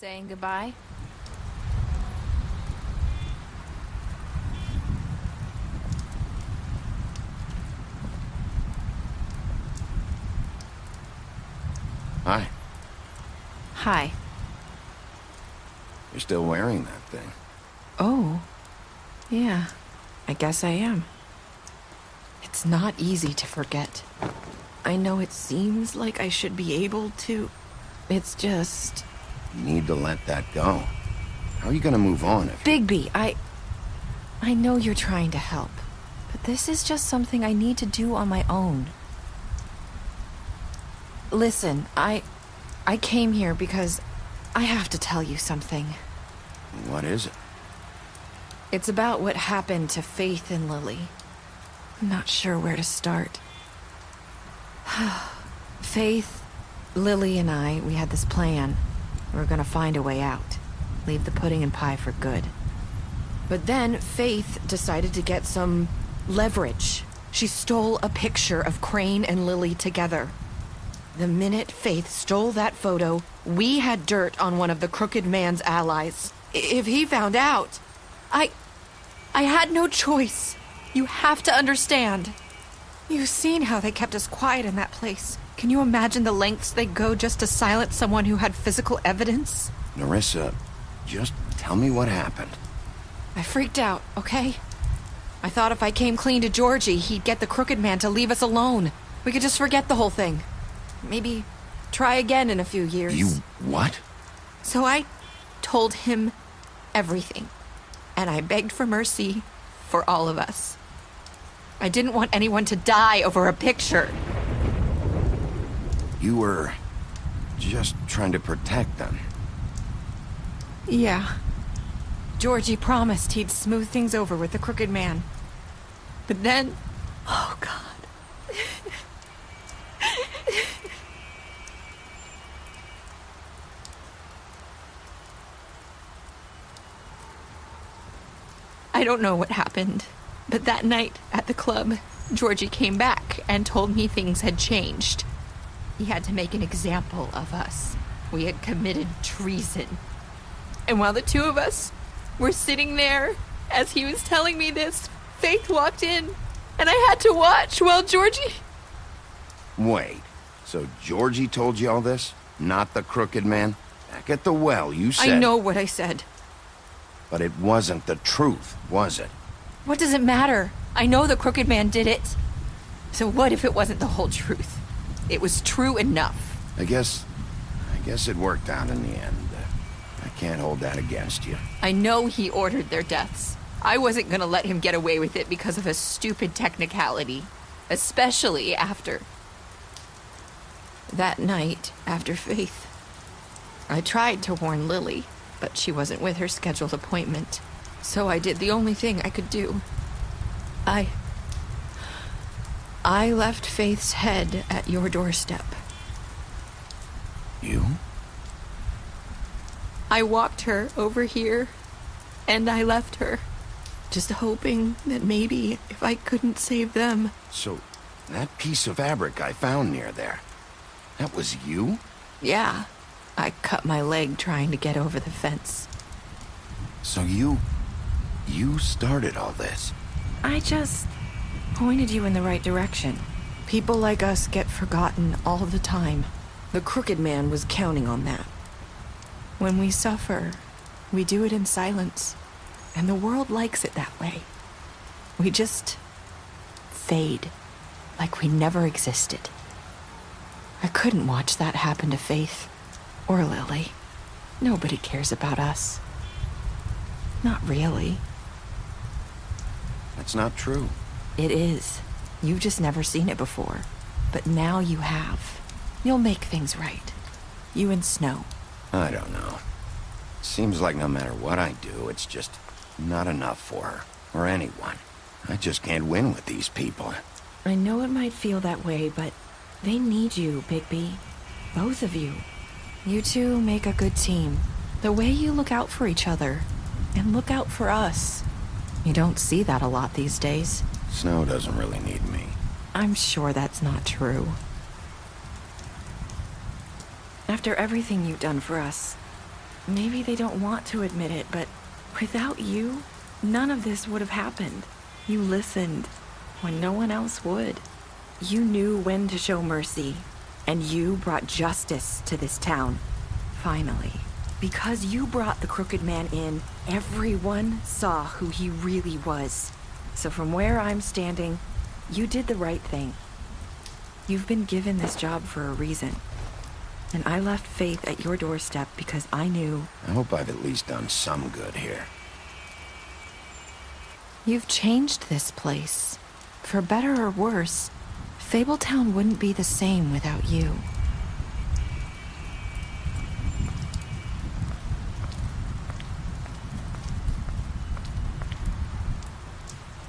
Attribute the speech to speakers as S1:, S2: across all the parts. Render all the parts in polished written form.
S1: Saying goodbye?
S2: Hi.
S1: Hi.
S2: You're still wearing that thing.
S1: Oh. Yeah. I guess I am. It's not easy to forget. I know it seems like I should be able to. It's just...
S2: You need to let that go. How are you gonna move on if...
S1: Bigby, I know you're trying to help, but this is just something I need to do on my own. Listen, I came here because I have to tell you something.
S2: What is it?
S1: It's about what happened to Faith and Lily. I'm not sure where to start. Faith, Lily, and I, we had this plan. We were gonna find a way out. Leave the pudding and pie for good. But then Faith decided to get some leverage. She stole a picture of Crane and Lily together. The minute Faith stole that photo, we had dirt on one of the crooked man's allies. If he found out, I had no choice. You have to understand. You've seen how they kept us quiet in that place. Can you imagine the lengths they go just to silence someone who had physical evidence?
S2: Narissa, just tell me what happened.
S1: I freaked out, okay? I thought if I came clean to Georgie, he'd get the crooked man to leave us alone. We could just forget the whole thing. Maybe try again in a few years.
S2: You what?
S1: So I told him everything. And I begged for mercy for all of us. I didn't want anyone to die over a picture.
S2: You were just trying to protect them.
S1: Yeah. Georgie promised he'd smooth things over with the crooked man. But then... Oh, God. I don't know what happened, but that night at the club, Georgie came back and told me things had changed. He had to make an example of us. We had committed treason. And while the two of us were sitting there, as he was telling me this, Faith walked in, and I had to watch while Georgie...
S2: Wait, so Georgie told you all this? Not the crooked man? Back at the well, you said...
S1: I know what I said.
S2: But it wasn't the truth, was it?
S1: What does it matter? I know the crooked man did it. So what if it wasn't the whole truth? It was true enough.
S2: I guess it worked out in the end. I can't hold that against you.
S1: I know he ordered their deaths. I wasn't gonna let him get away with it because of a stupid technicality. Especially after... That night, after Faith, I tried to warn Lily, but she wasn't with her scheduled appointment. So I did the only thing I could do. I left Faith's head at your doorstep.
S2: You?
S1: I walked her over here, and I left her. Just hoping that maybe if I couldn't save them...
S2: So, that piece of fabric I found near there, that was you?
S1: Yeah. I cut my leg trying to get over the fence.
S2: So you started all this?
S1: I just pointed you in the right direction. People like us get forgotten all the time. The crooked man was counting on that. When we suffer, we do it in silence. And the world likes it that way. We just fade, like we never existed. I couldn't watch that happen to Faith. Or Lily. Nobody cares about us. Not really.
S2: That's not true.
S1: It is. You've just never seen it before. But now you have. You'll make things right. You and Snow.
S2: I don't know. Seems like no matter what I do, it's just not enough for her. Or anyone. I just can't win with these people.
S1: I know it might feel that way, but they need you, Bigby. Both of you. You two make a good team. The way you look out for each other, and look out for us. You don't see that a lot these days.
S2: Snow doesn't really need me.
S1: I'm sure that's not true. After everything you've done for us, Maybe they don't want to admit it, but without you, none of this would have happened. You listened when no one else would. You knew when to show mercy, and you brought justice to this town. Finally. Because you brought the crooked man in, everyone saw who he really was. So from where I'm standing, you did the right thing. You've been given this job for a reason. And I left Faith at your doorstep because I knew...
S2: I hope I've at least done some good here.
S1: You've changed this place. For better or worse, Fabletown wouldn't be the same without you.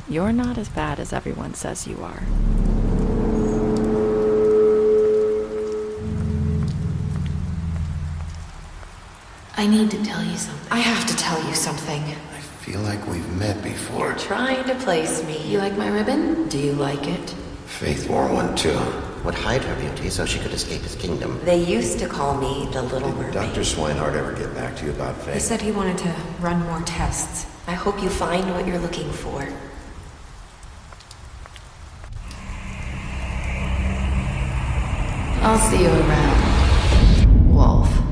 S1: You're not as bad as everyone says you are.
S3: I need to tell you something.
S1: I have to tell you something.
S2: I feel like we've met before.
S1: You're trying to place me.
S3: You like my ribbon?
S1: Do you like it?
S2: Faith wore one too.
S4: Would hide her beauty so she could escape his kingdom.
S3: They used to call me the Little
S2: Did
S3: Mermaid.
S2: Dr. Swinehart ever get back to you about
S3: He
S2: Faith?
S3: said he wanted to run more tests. I hope you find what you're looking for. I'll see you around, Wolf.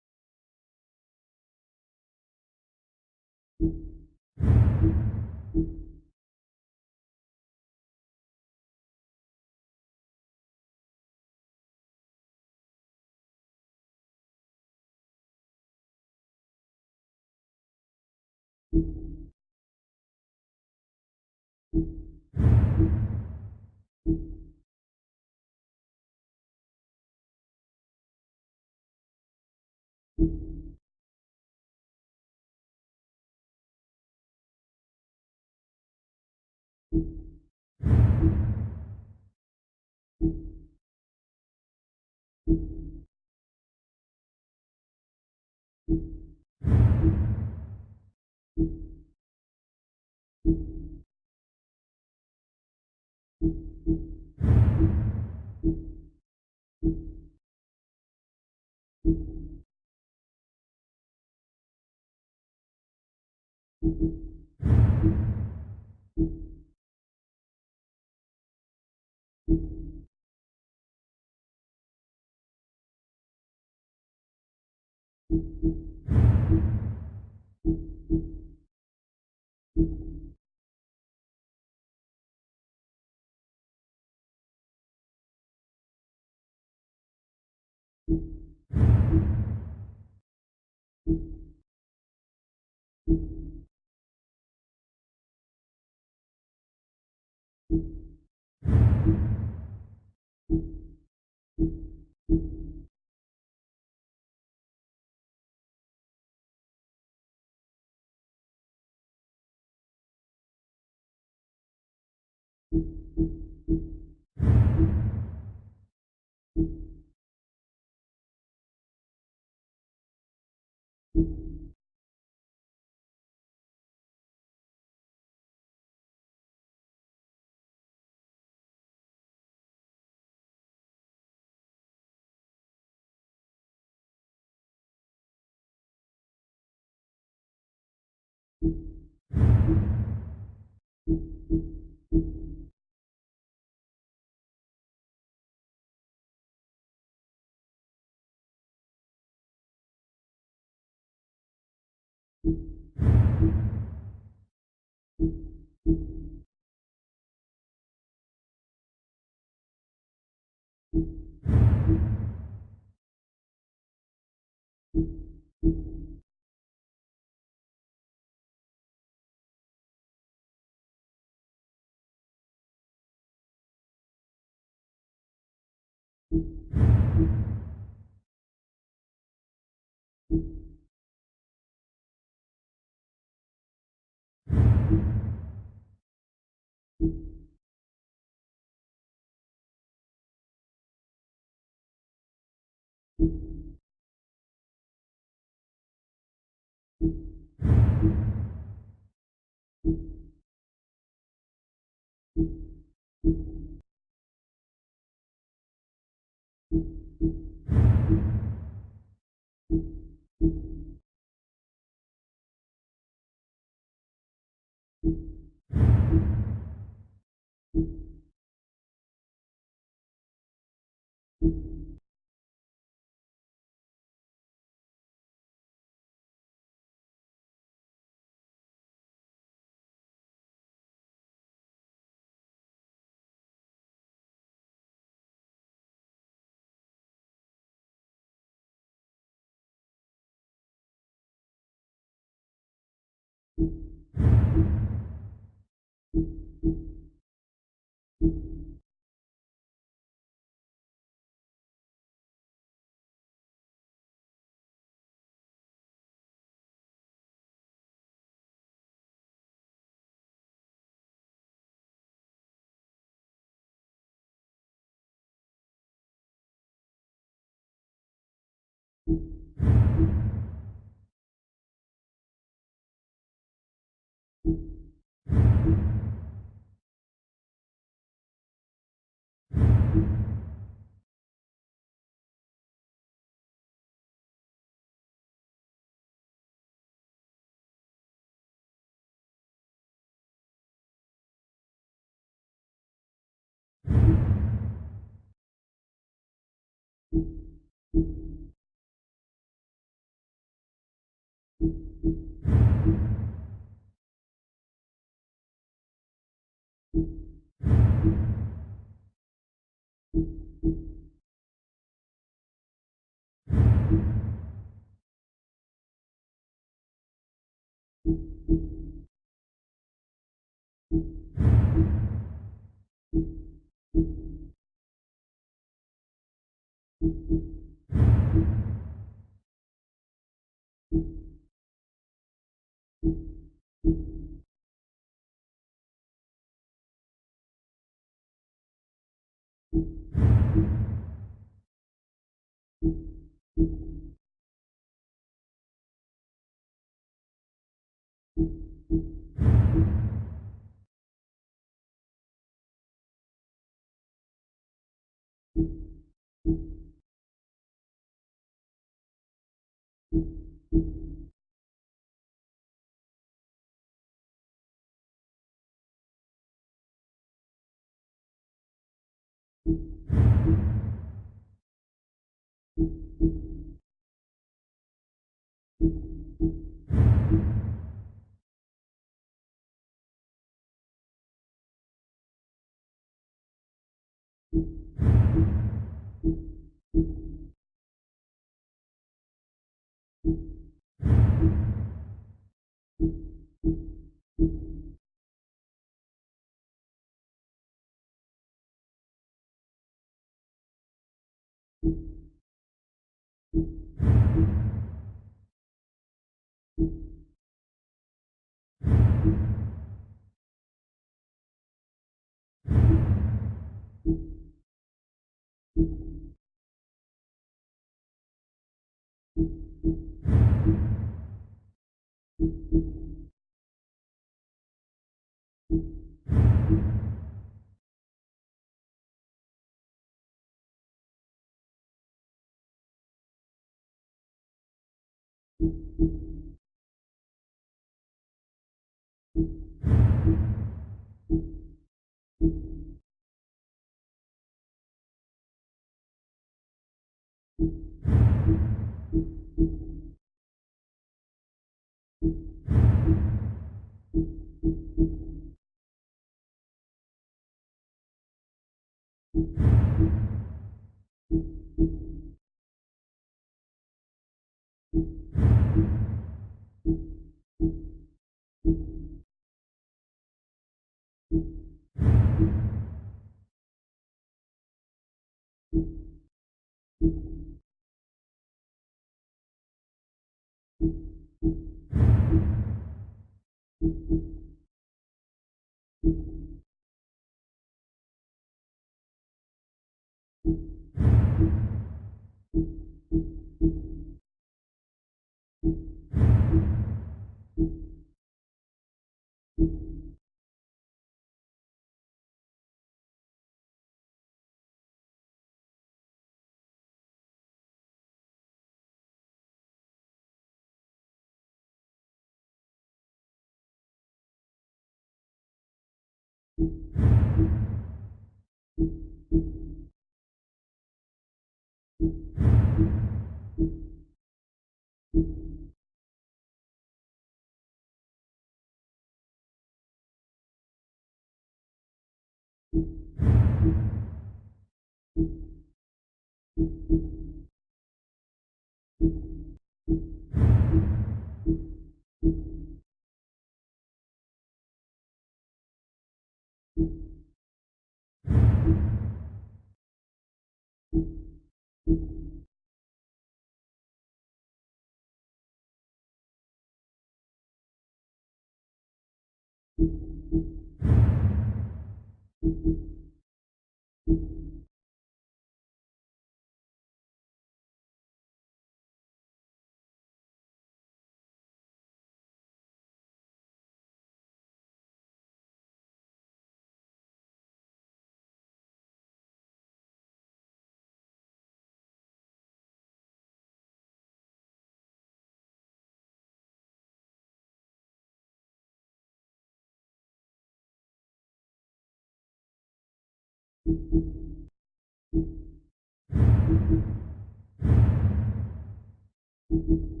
S5: Thank you.